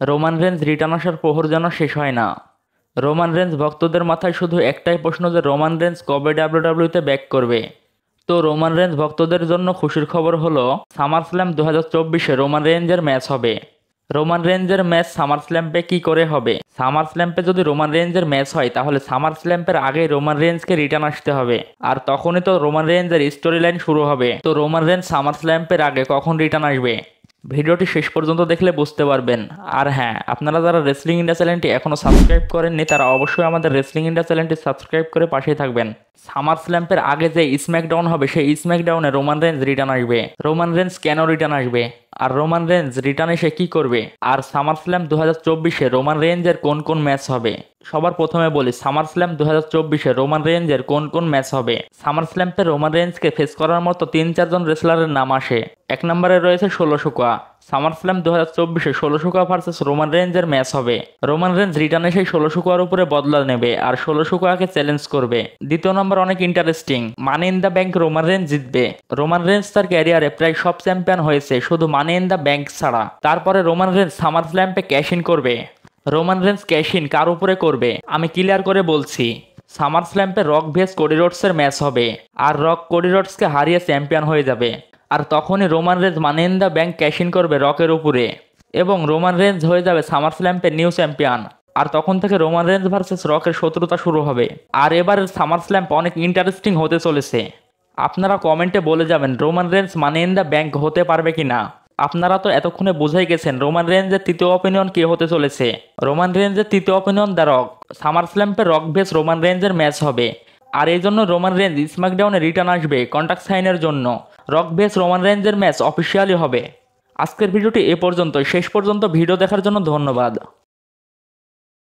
Roman range return আসার প্রহর যেন শেষ হয় না। রোমান রেঞ্জ ভক্তদের মাথায় শুধু একটাই প্রশ্ন যে রোমান রেঞ্জ কবে ডাব্লিউডাব্লিউতে ব্যাক করবে। তো রোমান রেঞ্জ ভক্তদের জন্য খুশির খবর হলো সামার স্ল্যাম 2024-এ রোমান রেঞ্জের ম্যাচ হবে। রোমান রেঞ্জের ম্যাচ সামার স্ল্যাম্পে কি করে হবে? সামার স্ল্যাম্পে যদি রোমান রেঞ্জের ম্যাচ হয় তাহলে সামার স্ল্যাম্পের আগে রোমান রেঞ্জকে রিটার্ন আসতে হবে, আর তখনই তো রোমান রেঞ্জের স্টোরি লাইন শুরু হবে। তো রোমান রেঞ্জ সামার স্ল্যাম্পের আগে কখন রিটার্ন আসবে? ভিডিওটি শেষ পর্যন্ত দেখলে বুঝতে পারবেন। আর হ্যাঁ, আপনারা যারা রেসলিং ইন্ডিয়া চ্যানেলটি এখনও সাবস্ক্রাইব করেননি তারা অবশ্যই আমাদের রেসলিং ইন্ডিয়া চ্যানেলটি সাবস্ক্রাইব করে পাশেই থাকবেন। সামার স্ল্যাম্পের আগে যে স্ম্যাকডাউন হবে সেই স্ম্যাকডাউনে রোমান রেঞ্জ রিটার্ন আসবে। রোমান রেঞ্জ কেন রিটার্ন আসবে, আর রোমান রেঞ্জ রিটার্ন এসে কি করবে, আর সামার স্ল্যাম 2024-এ রোমান রেঞ্জের কোন কোন ম্যাচ হবে? সবার প্রথমে বলি, সামার স্ল্যাম 2024-এ রোমান রেঞ্জের কোন কোন ম্যাচ হবে। সামার স্ল্যাম্পে রোমান রেঞ্জকে ফেস করার মতো 3-4 জন রেসলারের নাম আসে। এক নম্বরে রয়েছে ষোলো শুকা। সামার স্ল্যাম 2024-এ ষোলো শুকা ভার্সেস রোমান রেঞ্জের ম্যাচ হবে। রোমান রেঞ্জ রিটার্ন এসে ষোলো শুকার উপরে বদলা নেবে আর ষোলো শুকাকে চ্যালেঞ্জ করবে। দ্বিতীয় নম্বর অনেক interesting, money in the bank Roman range জিতবে। রোমান রেঞ্জ তার ক্যারিয়ারে প্রায় সব চ্যাম্পিয়ন হয়েছে শুধু মানি ইন দ্য ব্যাংক ছাড়া। তারপরে রোমান রেঞ্জ সামার স্ল্যাম্পে ক্যাশ ইন করবে। রোমান রেঞ্জ ক্যাশ ইন কার উপরে করবে আমি ক্লিয়ার করে বলছি। সামার স্ল্যাম্পে রক ভেস কোডি রোডসের ম্যাচ হবে, আর রক কোডি রোডসকে হারিয়ে চ্যাম্পিয়ন হয়ে যাবে। আর তখনই Roman range money in the bank cash in করবে রকের উপরে, এবং রোমান রেঞ্জ হয়ে যাবে সামার স্ল্যাম্পের নিউ চ্যাম্পিয়ন। আর তখন থেকে রোমান রেঞ্জ ভার্সেস রকের শত্রুতা শুরু হবে। আর এবারের সামার স্ল্যাম্প অনেক ইন্টারেস্টিং হতে চলেছে। আপনারা কমেন্টে বলে যাবেন Roman range money in the bank হতে পারবে কিনা। আপনারা তো এতক্ষণে বুঝেই গেছেন রোমান রেঞ্জের তৃতীয় অপিনিয়ন কে হতে চলেছে। রোমান রেঞ্জের তৃতীয় অপিনিয়ন দ্য রক। সামার স্ল্যাম্পে রক ভেস রোমান রেঞ্জের ম্যাচ হবে, আর এই জন্য রোমান রেঞ্জ স্ম্যাকডাউনে রিটার্ন আসবে কন্ট্যাক্ট সাইনের জন্য। রক ভেস রোমান রেঞ্জের ম্যাচ অফিসিয়ালি হবে। আজকের ভিডিওটি এ পর্যন্ত। শেষ পর্যন্ত ভিডিও দেখার জন্য ধন্যবাদ।